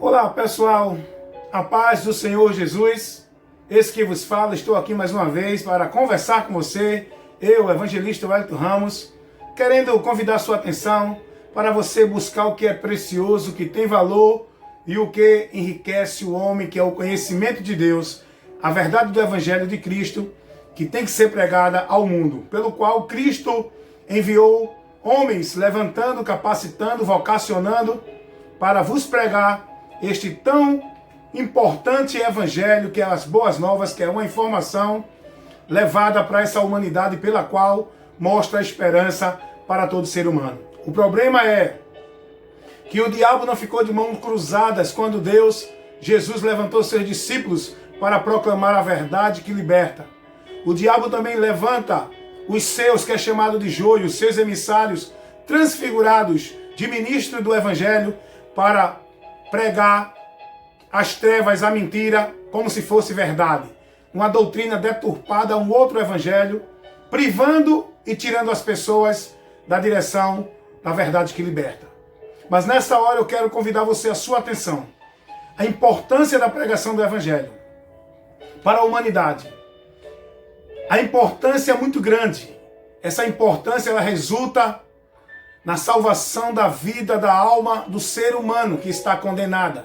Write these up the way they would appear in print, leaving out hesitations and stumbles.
Olá pessoal, a paz do Senhor Jesus, esse que vos fala, estou aqui mais uma vez para conversar com você, eu, evangelista Wellington Ramos, querendo convidar sua atenção para você buscar o que é precioso, o que tem valor e o que enriquece o homem, que é o conhecimento de Deus, a verdade do Evangelho de Cristo, que tem que ser pregada ao mundo, pelo qual Cristo enviou homens levantando, capacitando, vocacionando para vos pregar este tão importante evangelho, que é as boas novas, que é uma informação levada para essa humanidade, pela qual mostra a esperança para todo ser humano. O problema é que o diabo não ficou de mãos cruzadas quando Jesus levantou seus discípulos para proclamar a verdade que liberta. O diabo também levanta os seus, que é chamado de joio, os seus emissários transfigurados de ministro do evangelho, para pregar as trevas, a mentira, como se fosse verdade. Uma doutrina deturpada, um outro evangelho, privando e tirando as pessoas da direção da verdade que liberta. Mas nessa hora eu quero convidar você a sua atenção. A importância da pregação do evangelho para a humanidade. A importância é muito grande. Essa importância ela resulta na salvação da vida, da alma do ser humano que está condenada.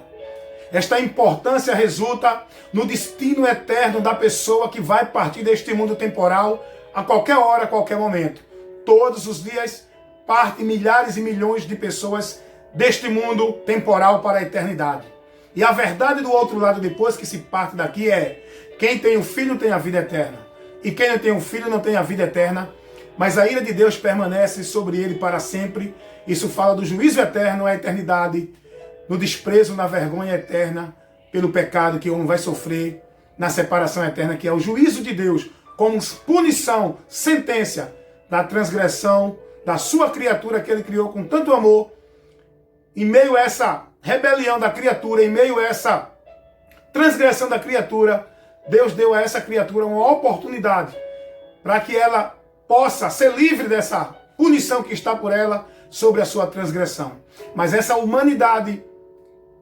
Esta importância resulta no destino eterno da pessoa que vai partir deste mundo temporal a qualquer hora, a qualquer momento. Todos os dias partem milhares e milhões de pessoas deste mundo temporal para a eternidade. E a verdade do outro lado, depois que se parte daqui, é: quem tem o Filho tem a vida eterna. E quem não tem o Filho não tem a vida eterna, mas a ira de Deus permanece sobre ele para sempre. Isso fala do juízo eterno, a eternidade, no desprezo, na vergonha eterna, pelo pecado que o homem vai sofrer, na separação eterna, que é o juízo de Deus, como punição, sentença da transgressão da sua criatura que ele criou com tanto amor. Em meio a essa rebelião da criatura, em meio a essa transgressão da criatura, Deus deu a essa criatura uma oportunidade para que ela possa ser livre dessa punição que está por ela sobre a sua transgressão. Mas essa humanidade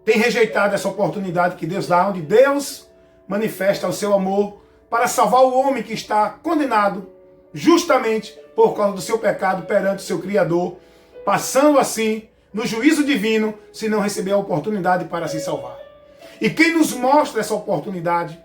tem rejeitado essa oportunidade que Deus dá, onde Deus manifesta o seu amor para salvar o homem que está condenado justamente por causa do seu pecado perante o seu Criador, passando assim no juízo divino se não receber a oportunidade para se salvar. E quem nos mostra essa oportunidade,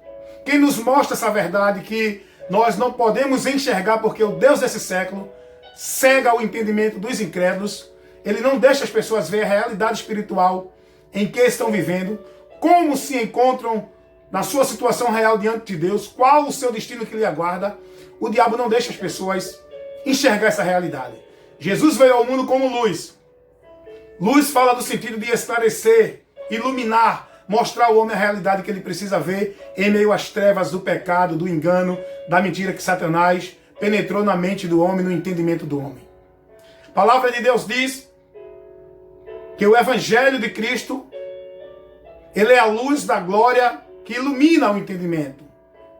quem nos mostra essa verdade que nós não podemos enxergar, porque o Deus desse século cega o entendimento dos incrédulos, ele não deixa as pessoas ver a realidade espiritual em que estão vivendo, como se encontram na sua situação real diante de Deus, qual o seu destino que lhe aguarda. O diabo não deixa as pessoas enxergar essa realidade. Jesus veio ao mundo como luz. Luz fala do sentido de esclarecer, iluminar, mostrar ao homem a realidade que ele precisa ver em meio às trevas do pecado, do engano, da mentira que Satanás penetrou na mente do homem, no entendimento do homem. A palavra de Deus diz que o Evangelho de Cristo, ele é a luz da glória que ilumina o entendimento.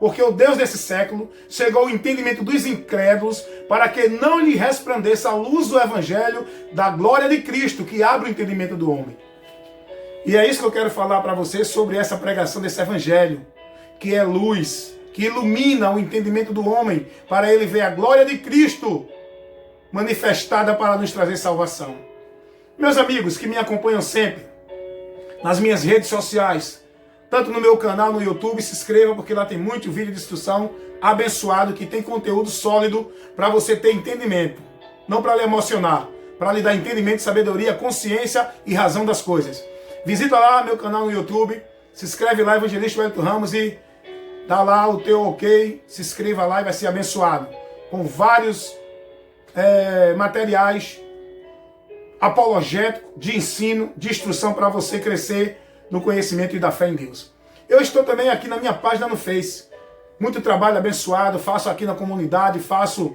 Porque o Deus desse século chegou ao entendimento dos incrédulos para que não lhe resplandeça a luz do Evangelho da glória de Cristo, que abre o entendimento do homem. E é isso que eu quero falar para você sobre essa pregação desse evangelho, que é luz, que ilumina o entendimento do homem, para ele ver a glória de Cristo manifestada para nos trazer salvação. Meus amigos que me acompanham sempre nas minhas redes sociais, tanto no meu canal no YouTube, se inscreva, porque lá tem muito vídeo de instrução abençoado, que tem conteúdo sólido para você ter entendimento, não para lhe emocionar, para lhe dar entendimento, sabedoria, consciência e razão das coisas. Visita lá meu canal no YouTube, se inscreve lá, Evangelista Wellington Ramos, e dá lá o teu ok, se inscreva lá e vai ser abençoado. Com vários materiais apologéticos, de ensino, de instrução para você crescer no conhecimento e da fé em Deus. Eu estou também aqui na minha página no Face. Muito trabalho abençoado, faço aqui na comunidade, faço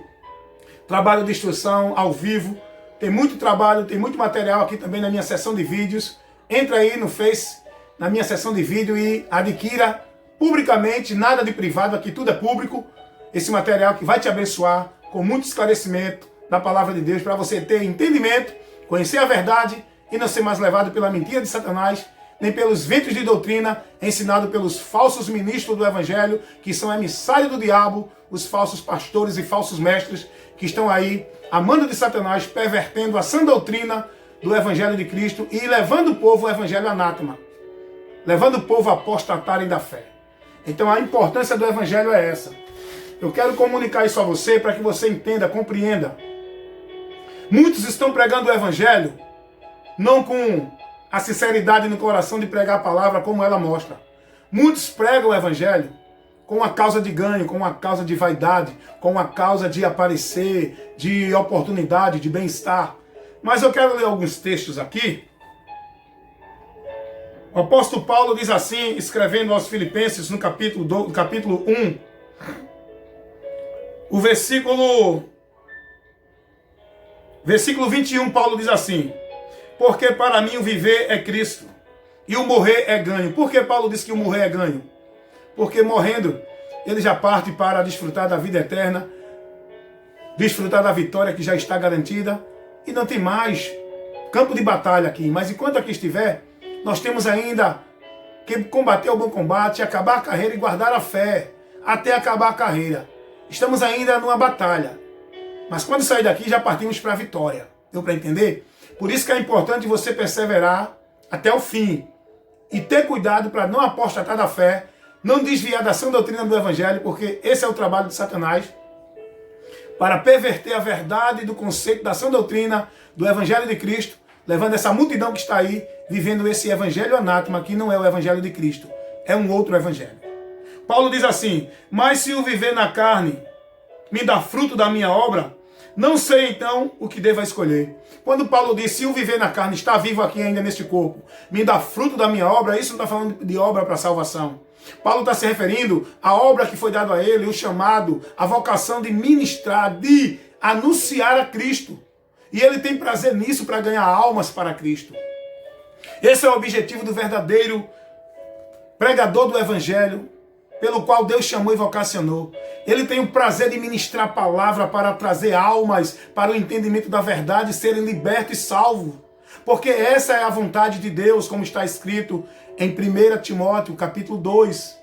trabalho de instrução ao vivo. Tem muito trabalho, tem muito material aqui também na minha seção de vídeos. Entra aí no Face, na minha seção de vídeo, e adquira publicamente, nada de privado, aqui tudo é público, esse material que vai te abençoar com muito esclarecimento da palavra de Deus, para você ter entendimento, conhecer a verdade e não ser mais levado pela mentira de Satanás, nem pelos ventos de doutrina, ensinado pelos falsos ministros do Evangelho, que são emissários do diabo, os falsos pastores e falsos mestres, que estão aí, a mando de Satanás, pervertendo a sã doutrina do Evangelho de Cristo e levando o povo ao Evangelho anátema, levando o povo a apostatarem da fé. Então a importância do Evangelho é essa. Eu quero comunicar isso a você para que você entenda, compreenda. Muitos estão pregando o Evangelho não com a sinceridade no coração de pregar a palavra como ela mostra. Muitos pregam o Evangelho com uma causa de ganho, com uma causa de vaidade, com uma causa de aparecer, de oportunidade, de bem-estar. Mas eu quero ler alguns textos aqui. O apóstolo Paulo diz assim, escrevendo aos Filipenses no capítulo 1, o versículo 21, Paulo diz assim: porque para mim o viver é Cristo e o morrer é ganho. Por que Paulo diz que o morrer é ganho? Porque morrendo, ele já parte para desfrutar da vida eterna, desfrutar da vitória que já está garantida, e não tem mais campo de batalha aqui. Mas enquanto aqui estiver, nós temos ainda que combater o bom combate, acabar a carreira e guardar a fé, até acabar a carreira. Estamos ainda numa batalha. Mas quando sair daqui, já partimos para a vitória. Deu para entender? Por isso que é importante você perseverar até o fim. E ter cuidado para não apostatar da fé, não desviar da sã doutrina do Evangelho, porque esse é o trabalho de Satanás, para perverter a verdade do conceito da sã doutrina do Evangelho de Cristo, levando essa multidão que está aí, vivendo esse Evangelho anátema, que não é o Evangelho de Cristo, é um outro Evangelho. Paulo diz assim: mas se o viver na carne me dá fruto da minha obra, não sei então o que devo escolher. Quando Paulo diz, se o viver na carne está vivo aqui ainda neste corpo, me dá fruto da minha obra, isso não está falando de obra para salvação. Paulo está se referindo à obra que foi dada a ele, o chamado, a vocação de ministrar, de anunciar a Cristo. E ele tem prazer nisso para ganhar almas para Cristo. Esse é o objetivo do verdadeiro pregador do Evangelho, pelo qual Deus chamou e vocacionou. Ele tem o prazer de ministrar a palavra para trazer almas para o entendimento da verdade, serem libertos e salvos. Porque essa é a vontade de Deus, como está escrito em 1 Timóteo, capítulo 2.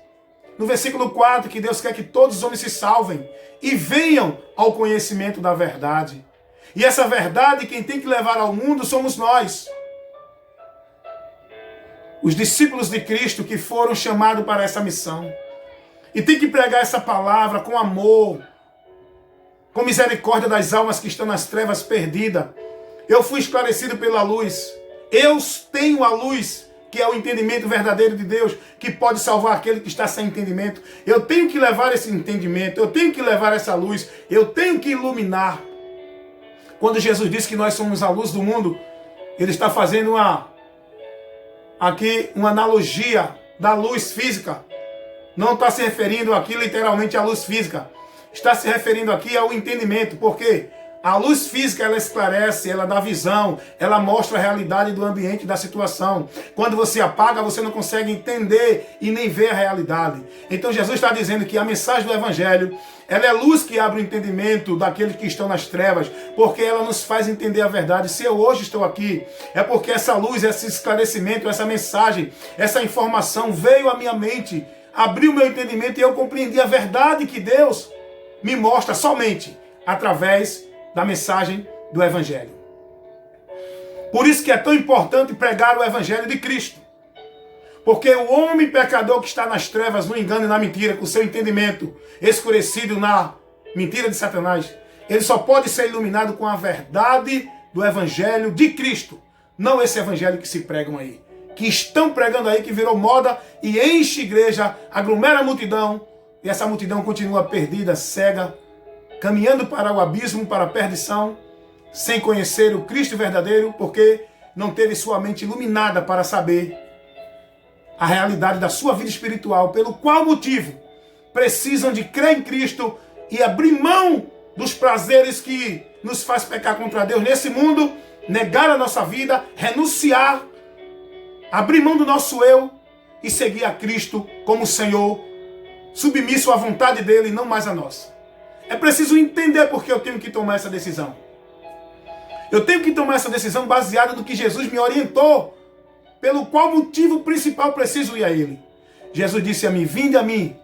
No versículo 4, que Deus quer que todos os homens se salvem e venham ao conhecimento da verdade. E essa verdade, quem tem que levar ao mundo somos nós. Os discípulos de Cristo que foram chamados para essa missão. E tem que pregar essa palavra com amor, com misericórdia das almas que estão nas trevas perdidas. Eu fui esclarecido pela luz. Eu tenho a luz, que é o entendimento verdadeiro de Deus, que pode salvar aquele que está sem entendimento. Eu tenho que levar esse entendimento, eu tenho que levar essa luz, eu tenho que iluminar. Quando Jesus disse que nós somos a luz do mundo, ele está fazendo uma analogia da luz física. Não está se referindo aqui literalmente à luz física. Está se referindo aqui ao entendimento. Porque a luz física, ela esclarece, ela dá visão, ela mostra a realidade do ambiente, da situação. Quando você apaga, você não consegue entender e nem ver a realidade. Então Jesus está dizendo que a mensagem do Evangelho, ela é luz que abre o entendimento daqueles que estão nas trevas, porque ela nos faz entender a verdade. Se eu hoje estou aqui, é porque essa luz, esse esclarecimento, essa mensagem, essa informação veio à minha mente, abriu meu entendimento e eu compreendi a verdade que Deus me mostra somente através da mensagem do Evangelho. Por isso que é tão importante pregar o Evangelho de Cristo. Porque o homem pecador que está nas trevas, no engano e na mentira, com seu entendimento escurecido na mentira de Satanás, ele só pode ser iluminado com a verdade do Evangelho de Cristo. Não esse Evangelho que se pregam aí. Que estão pregando aí, que virou moda e enche igreja, aglomera a multidão, e essa multidão continua perdida, cega, caminhando para o abismo, para a perdição, sem conhecer o Cristo verdadeiro, porque não teve sua mente iluminada para saber a realidade da sua vida espiritual, pelo qual motivo precisam de crer em Cristo e abrir mão dos prazeres que nos faz pecar contra Deus nesse mundo, negar a nossa vida, renunciar, abrir mão do nosso eu e seguir a Cristo como Senhor, submisso à vontade dele e não mais a nossa. É preciso entender porque eu tenho que tomar essa decisão. Eu tenho que tomar essa decisão baseada no que Jesus me orientou pelo qual motivo principal preciso ir a Ele. Jesus disse a mim, vinde a mim.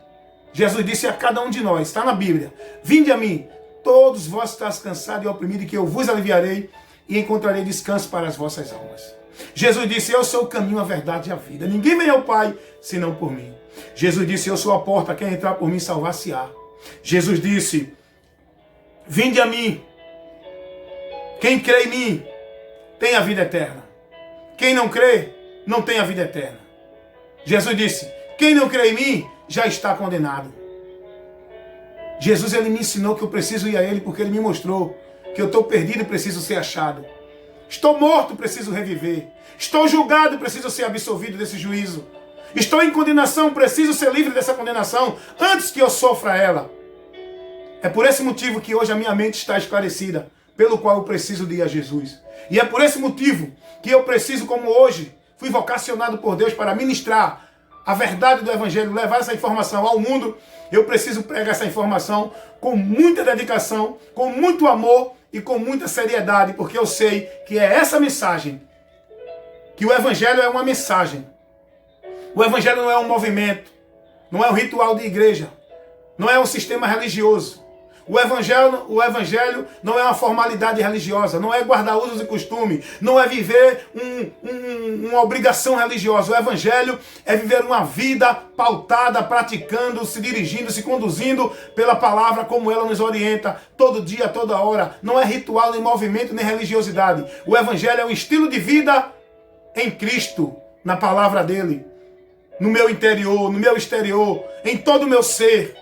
Jesus disse a cada um de nós, está na Bíblia, vinde a mim, todos vós estáis cansados e oprimidos, que eu vos aliviarei e encontrarei descanso para as vossas almas. Jesus disse, eu sou o caminho, a verdade e a vida. Ninguém vem ao Pai, senão por mim. Jesus disse, eu sou a porta, quem entrar por mim salvar-se-á. Jesus disse, vinde a mim. Quem crê em mim, tem a vida eterna. Quem não crê, não tem a vida eterna. Jesus disse, quem não crê em mim, já está condenado. Jesus, ele me ensinou que eu preciso ir a Ele, porque Ele me mostrou que eu estou perdido e preciso ser achado. Estou morto, preciso reviver. Estou julgado, preciso ser absolvido desse juízo. Estou em condenação, preciso ser livre dessa condenação antes que eu sofra ela. É por esse motivo que hoje a minha mente está esclarecida, pelo qual eu preciso de ir a Jesus. E é por esse motivo que eu preciso, como hoje, fui vocacionado por Deus para ministrar a verdade do Evangelho, levar essa informação ao mundo. Eu preciso pregar essa informação com muita dedicação, com muito amor e com muita seriedade, porque eu sei que é essa mensagem, que o Evangelho é uma mensagem. O Evangelho não é um movimento, não é um ritual de igreja, não é um sistema religioso. O evangelho não é uma formalidade religiosa, não é guardar usos e costumes, não é viver uma obrigação religiosa. O Evangelho é viver uma vida pautada, praticando, se dirigindo, se conduzindo pela palavra como ela nos orienta, todo dia, toda hora. Não é ritual, nem movimento, nem religiosidade. O Evangelho é um estilo de vida em Cristo, na palavra dele, no meu interior, no meu exterior, em todo o meu ser.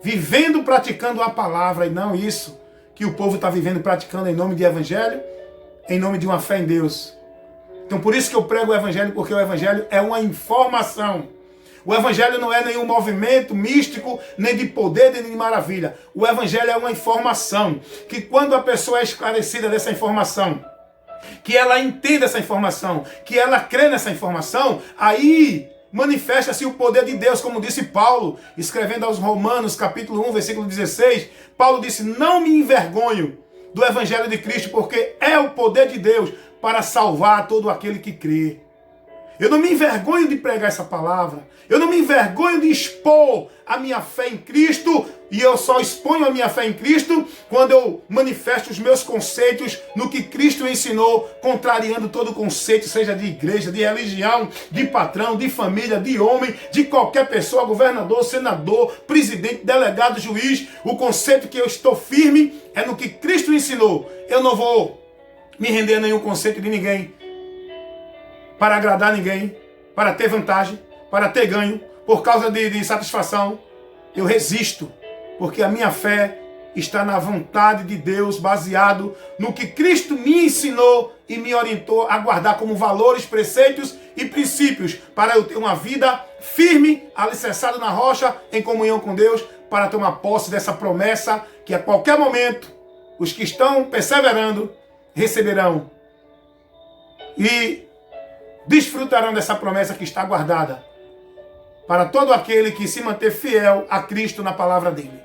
Vivendo, praticando a palavra, e não isso que o povo está vivendo, praticando em nome de Evangelho, em nome de uma fé em Deus. Então por isso que eu prego o Evangelho, porque o Evangelho é uma informação. O Evangelho não é nenhum movimento místico, nem de poder, nem de maravilha. O Evangelho é uma informação, que quando a pessoa é esclarecida dessa informação, que ela entenda essa informação, que ela crê nessa informação, aí manifesta-se o poder de Deus, como disse Paulo, escrevendo aos Romanos, capítulo 1, versículo 16. Paulo disse, não me envergonho do Evangelho de Cristo, porque é o poder de Deus para salvar todo aquele que crê. Eu não me envergonho de pregar essa palavra. Eu não me envergonho de expor a minha fé em Cristo. E eu só exponho a minha fé em Cristo quando eu manifesto os meus conceitos no que Cristo ensinou, contrariando todo conceito, seja de igreja, de religião, de patrão, de família, de homem, de qualquer pessoa, governador, senador, presidente, delegado, juiz. O conceito que eu estou firme é no que Cristo ensinou. Eu não vou me render a nenhum conceito de ninguém, para agradar ninguém, para ter vantagem, para ter ganho, por causa de satisfação. Eu resisto, porque a minha fé está na vontade de Deus, baseado no que Cristo me ensinou e me orientou a guardar como valores, preceitos e princípios, para eu ter uma vida firme, alicerçada na rocha, em comunhão com Deus, para tomar posse dessa promessa, que a qualquer momento, os que estão perseverando, receberão e desfrutarão dessa promessa que está guardada para todo aquele que se manter fiel a Cristo na palavra dele.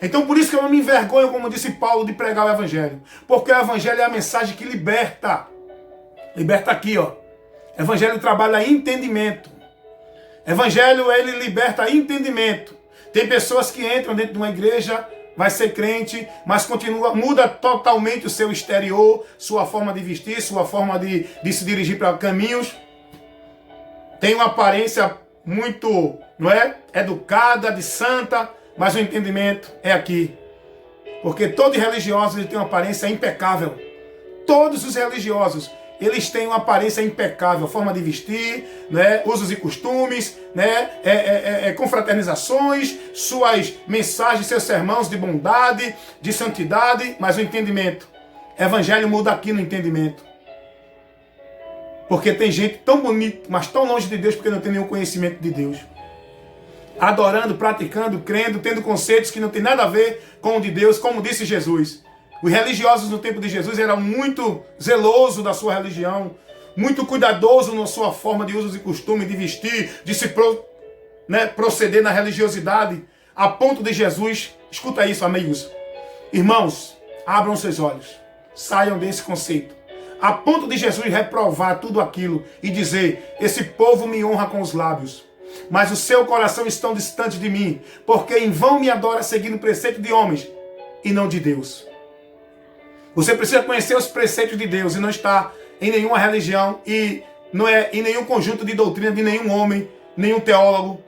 Então por isso que eu não me envergonho, como disse Paulo, de pregar o Evangelho. Porque o Evangelho é a mensagem que liberta. Liberta aqui, ó. Evangelho trabalha entendimento. Evangelho, ele liberta entendimento. Tem pessoas que entram dentro de uma igreja, vai ser crente, mas muda totalmente o seu exterior, sua forma de vestir, sua forma de se dirigir para caminhos. Tem uma aparência muito, não é, educada, de santa, mas o entendimento é aqui. Porque todo religioso ele tem uma aparência impecável. Todos os religiosos, eles têm uma aparência impecável, forma de vestir, né, usos e costumes, né, confraternizações, suas mensagens, seus sermãos de bondade, de santidade, mas o entendimento. Evangelho muda aqui no entendimento. Porque tem gente tão bonita, mas tão longe de Deus, porque não tem nenhum conhecimento de Deus. Adorando, praticando, crendo, tendo conceitos que não tem nada a ver com o de Deus, como disse Jesus. Os religiosos no tempo de Jesus eram muito zelosos da sua religião, muito cuidadosos na sua forma de usos e costumes, de vestir, de se proceder na religiosidade, a ponto de Jesus, escuta isso, amigos, irmãos, abram seus olhos, saiam desse conceito, a ponto de Jesus reprovar tudo aquilo e dizer: esse povo me honra com os lábios, mas o seu coração está distante de mim, porque em vão me adora seguindo o preceito de homens e não de Deus. Você precisa conhecer os preceitos de Deus e não está em nenhuma religião e não é em nenhum conjunto de doutrina de nenhum homem, nenhum teólogo.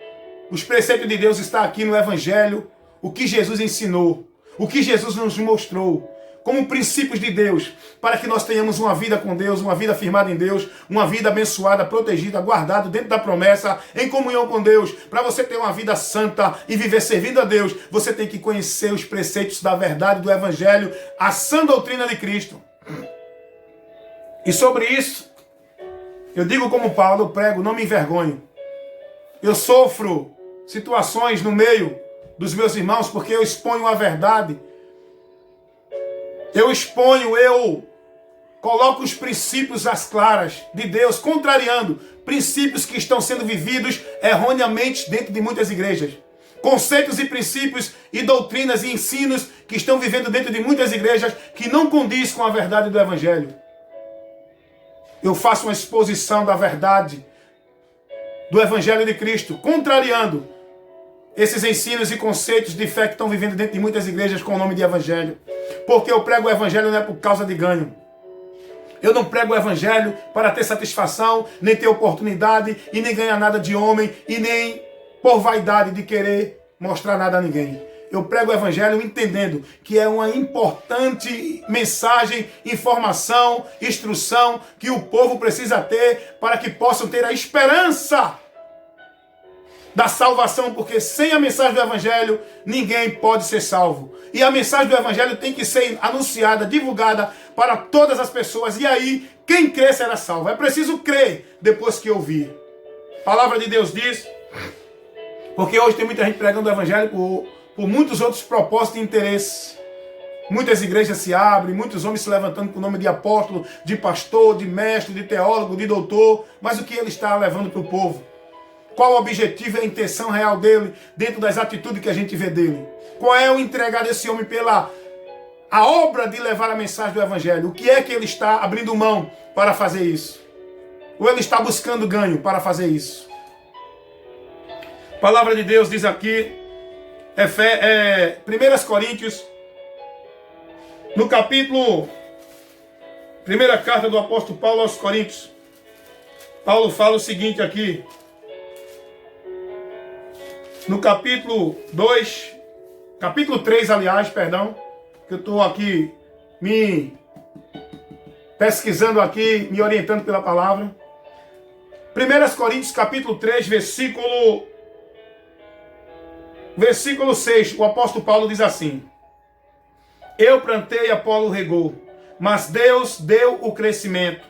Os preceitos de Deus estão aqui no Evangelho, o que Jesus ensinou, o que Jesus nos mostrou, como princípios de Deus, para que nós tenhamos uma vida com Deus, uma vida firmada em Deus, uma vida abençoada, protegida, guardada dentro da promessa, em comunhão com Deus. Para você ter uma vida santa e viver servindo a Deus, você tem que conhecer os preceitos da verdade do Evangelho, a sã doutrina de Cristo. E sobre isso, eu digo como Paulo, eu prego, não me envergonho. Eu sofro situações no meio dos meus irmãos porque eu exponho a verdade. Eu coloco os princípios às claras de Deus, contrariando princípios que estão sendo vividos erroneamente dentro de muitas igrejas. Conceitos e princípios e doutrinas e ensinos que estão vivendo dentro de muitas igrejas que não condiz com a verdade do Evangelho. Eu faço uma exposição da verdade do Evangelho de Cristo, contrariando esses ensinos e conceitos de fé que estão vivendo dentro de muitas igrejas com o nome de Evangelho. Porque eu prego o Evangelho não é por causa de ganho. Eu não prego o Evangelho para ter satisfação, nem ter oportunidade, e nem ganhar nada de homem, e nem por vaidade de querer mostrar nada a ninguém. Eu prego o Evangelho entendendo que é uma importante mensagem, informação, instrução que o povo precisa ter para que possam ter a esperança da salvação, porque sem a mensagem do Evangelho, ninguém pode ser salvo. E a mensagem do Evangelho tem que ser anunciada, divulgada para todas as pessoas. E aí, quem crê será salvo. É preciso crer depois que ouvir. A palavra de Deus diz, porque hoje tem muita gente pregando o Evangelho por muitos outros propósitos e interesses. Muitas igrejas se abrem, muitos homens se levantando com o nome de apóstolo, de pastor, de mestre, de teólogo, de doutor. Mas o que ele está levando para o povo? Qual o objetivo e a intenção real dele dentro das atitudes que a gente vê dele? Qual é o entregar desse homem pela a obra de levar a mensagem do Evangelho? O que é que ele está abrindo mão para fazer isso? Ou ele está buscando ganho para fazer isso? A palavra de Deus diz aqui, 1 Coríntios, no capítulo, primeira carta do apóstolo Paulo aos Coríntios, Paulo fala o seguinte aqui, no capítulo 3, aliás, perdão, que eu estou aqui me pesquisando aqui, me orientando pela palavra. 1 Coríntios, capítulo 3, versículo 6, o apóstolo Paulo diz assim: eu plantei, Apolo regou, mas Deus deu o crescimento.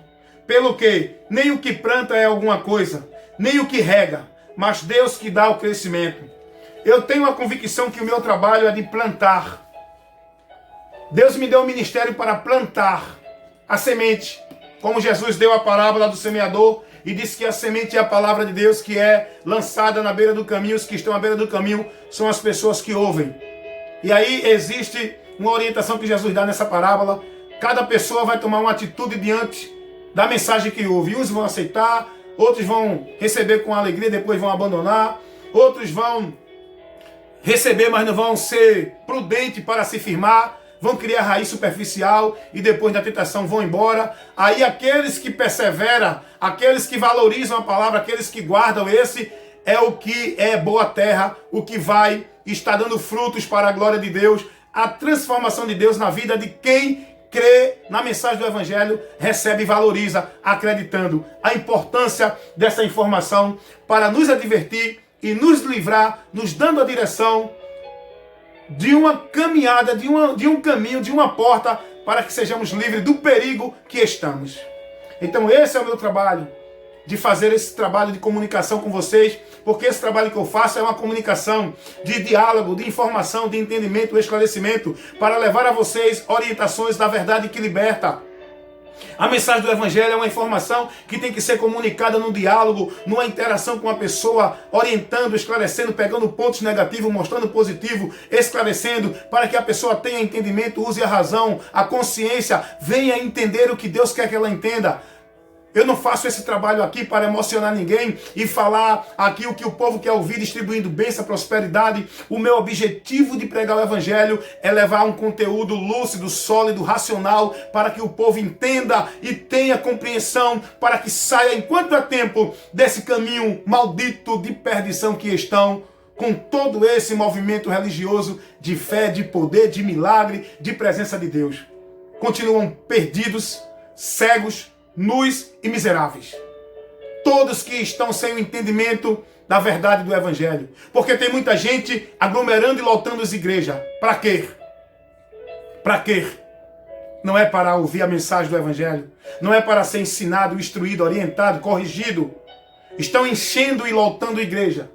Pelo que nem o que planta é alguma coisa, nem o que rega, mas Deus que dá o crescimento. Eu tenho a convicção que o meu trabalho é de plantar. Deus me deu um ministério para plantar a semente, como Jesus deu a parábola do semeador e disse que a semente é a palavra de Deus que é lançada na beira do caminho. Os que estão à beira do caminho são as pessoas que ouvem. E aí existe uma orientação que Jesus dá nessa parábola. Cada pessoa vai tomar uma atitude diante da mensagem que ouve. Uns vão aceitar, outros vão receber com alegria, depois vão abandonar. Outros vão receber, mas não vão ser prudentes para se firmar. Vão criar raiz superficial e depois da tentação vão embora. Aí aqueles que perseveram, aqueles que valorizam a palavra, aqueles que guardam, esse é o que é boa terra, o que vai estar dando frutos para a glória de Deus. A transformação de Deus na vida de quem crê na mensagem do Evangelho, recebe e valoriza, acreditando a importância dessa informação para nos advertir e nos livrar, nos dando a direção de uma caminhada, de um caminho, de uma porta, para que sejamos livres do perigo que estamos. Então esse é o meu trabalho, de fazer esse trabalho de comunicação com vocês, porque esse trabalho que eu faço é uma comunicação de diálogo, de informação, de entendimento, esclarecimento, para levar a vocês orientações da verdade que liberta. A mensagem do Evangelho é uma informação que tem que ser comunicada num diálogo, numa interação com a pessoa, orientando, esclarecendo, pegando pontos negativos, mostrando positivo, esclarecendo, para que a pessoa tenha entendimento, use a razão, a consciência, venha entender o que Deus quer que ela entenda. Eu não faço esse trabalho aqui para emocionar ninguém e falar aqui o que o povo quer ouvir, distribuindo bênção, prosperidade. O meu objetivo de pregar o Evangelho é levar um conteúdo lúcido, sólido, racional, para que o povo entenda e tenha compreensão, para que saia, enquanto é tempo, desse caminho maldito de perdição que estão, com todo esse movimento religioso de fé, de poder, de milagre, de presença de Deus. Continuam perdidos, cegos, nus e miseráveis. Todos que estão sem o entendimento da verdade do Evangelho. Porque tem muita gente aglomerando e lotando as igrejas. Para quê? Para quê? Não é para ouvir a mensagem do Evangelho. Não é para ser ensinado, instruído, orientado, corrigido. Estão enchendo e lotando a igreja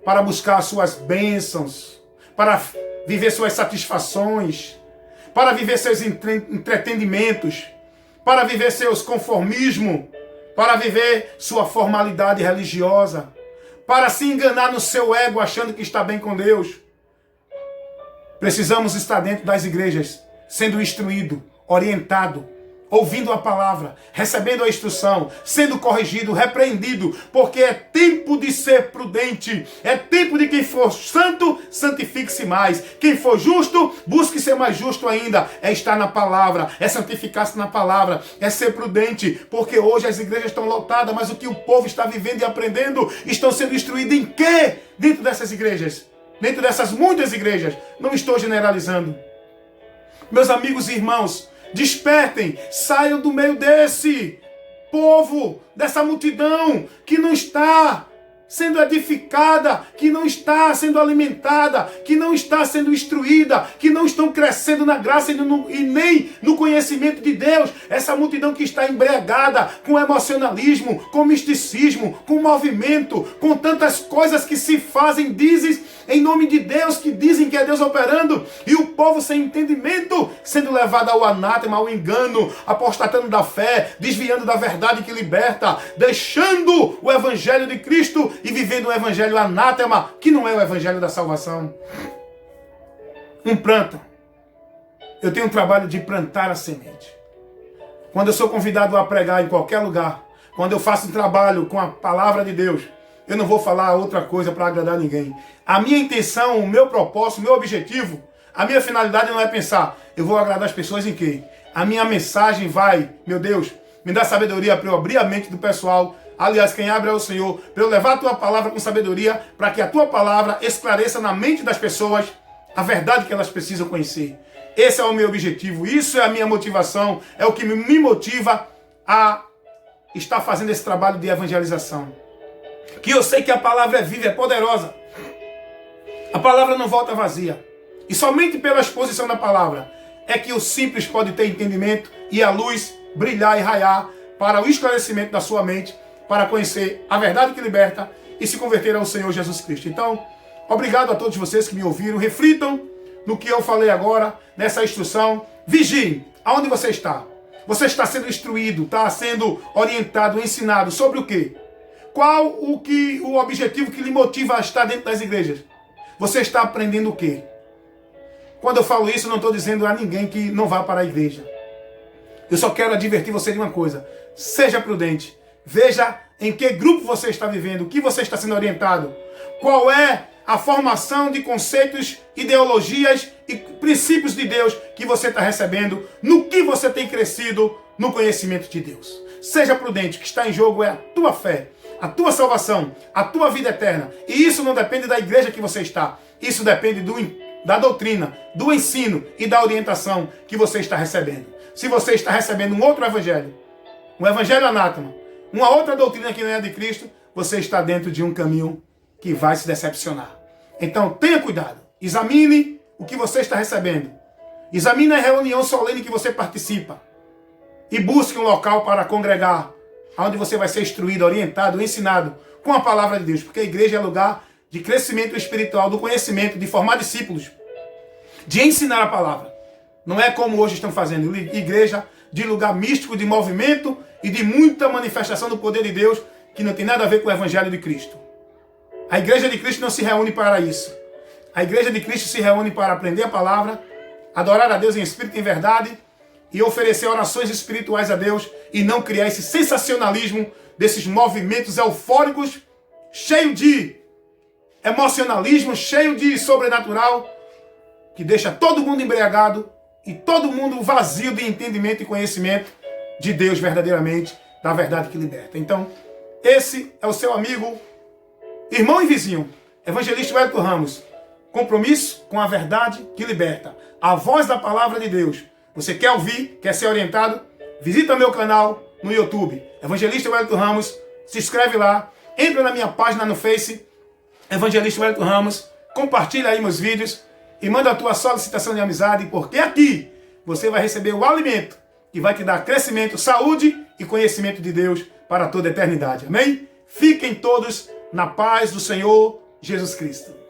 para buscar suas bênçãos, para viver suas satisfações, para viver seus entretenimentos, para viver seus conformismos, para viver sua formalidade religiosa, para se enganar no seu ego achando que está bem com Deus. Precisamos estar dentro das igrejas, sendo instruído, orientado, ouvindo a palavra, recebendo a instrução, sendo corrigido, repreendido, porque é tempo de ser prudente, é tempo de quem for santo, santifique-se mais, quem for justo, busque ser mais justo ainda, é estar na palavra, é santificar-se na palavra, é ser prudente, porque hoje as igrejas estão lotadas, mas o que o povo está vivendo e aprendendo, estão sendo instruídos em quê? Dentro dessas igrejas, dentro dessas muitas igrejas, não estou generalizando. Meus amigos e irmãos, despertem, saiam do meio desse povo, dessa multidão que não está sendo edificada, que não está sendo alimentada, que não está sendo instruída, que não estão crescendo na graça e nem no conhecimento de Deus. Essa multidão que está embriagada com emocionalismo, com misticismo, com movimento, com tantas coisas que se fazem, dizem em nome de Deus, que dizem que é Deus operando, e o povo sem entendimento, sendo levado ao anátema, ao engano, apostatando da fé, desviando da verdade que liberta, deixando o Evangelho de Cristo e vivendo um Evangelho anátema, que não é o Evangelho da salvação. Plantam. Eu tenho um trabalho de plantar a semente. Quando eu sou convidado a pregar em qualquer lugar, quando eu faço um trabalho com a palavra de Deus, eu não vou falar outra coisa para agradar ninguém. A minha intenção, o meu propósito, o meu objetivo, a minha finalidade não é pensar, eu vou agradar as pessoas em quê? A minha mensagem vai, meu Deus, me dá sabedoria para eu abrir a mente do pessoal. Aliás, quem abre é o Senhor, para eu levar a tua palavra com sabedoria, para que a tua palavra esclareça na mente das pessoas a verdade que elas precisam conhecer. Esse é o meu objetivo, isso é a minha motivação, é o que me motiva a estar fazendo esse trabalho de evangelização. Que eu sei que a palavra é viva, é poderosa. A palavra não volta vazia. E somente pela exposição da palavra é que o simples pode ter entendimento e a luz brilhar e raiar para o esclarecimento da sua mente, para conhecer a verdade que liberta e se converter ao Senhor Jesus Cristo. Então, obrigado a todos vocês que me ouviram. Reflitam no que eu falei agora, nessa instrução. Vigiem aonde você está. Você está sendo instruído, está sendo orientado, ensinado sobre o quê? Qual o objetivo que lhe motiva a estar dentro das igrejas? Você está aprendendo o quê? Quando eu falo isso, eu não estou dizendo a ninguém que não vá para a igreja. Eu só quero advertir você de uma coisa. Seja prudente. Veja em que grupo você está vivendo, o que você está sendo orientado. Qual é a formação de conceitos, ideologias e princípios de Deus que você está recebendo, no que você tem crescido no conhecimento de Deus. Seja prudente, o que está em jogo é a tua fé, a tua salvação, a tua vida eterna. E isso não depende da igreja que você está. Isso depende da doutrina, do ensino e da orientação que você está recebendo. Se você está recebendo um outro evangelho, um evangelho anátema, uma outra doutrina que não é de Cristo, você está dentro de um caminho que vai se decepcionar. Então tenha cuidado. Examine o que você está recebendo. Examine a reunião solene que você participa. E busque um local para congregar, onde você vai ser instruído, orientado, ensinado com a palavra de Deus. Porque a igreja é lugar de crescimento espiritual, do conhecimento, de formar discípulos, de ensinar a palavra. Não é como hoje estão fazendo, igreja de lugar místico, de movimento e de muita manifestação do poder de Deus que não tem nada a ver com o Evangelho de Cristo. A Igreja de Cristo não se reúne para isso. A Igreja de Cristo se reúne para aprender a palavra, adorar a Deus em espírito e em verdade e oferecer orações espirituais a Deus e não criar esse sensacionalismo desses movimentos eufóricos, cheio de emocionalismo, cheio de sobrenatural, que deixa todo mundo embriagado e todo mundo vazio de entendimento e conhecimento de Deus verdadeiramente, da verdade que liberta. Então, esse é o seu amigo, irmão e vizinho, evangelista Wellington Ramos. Compromisso com a verdade que liberta. A voz da palavra de Deus. Você quer ouvir, quer ser orientado? Visita meu canal no YouTube, Evangelista Wellington Ramos. Se inscreve lá. Entra na minha página no Face, Evangelista Wellington Ramos. Compartilha aí meus vídeos e manda a tua solicitação de amizade, porque aqui você vai receber o alimento que vai te dar crescimento, saúde e conhecimento de Deus para toda a eternidade. Amém? Fiquem todos na paz do Senhor Jesus Cristo.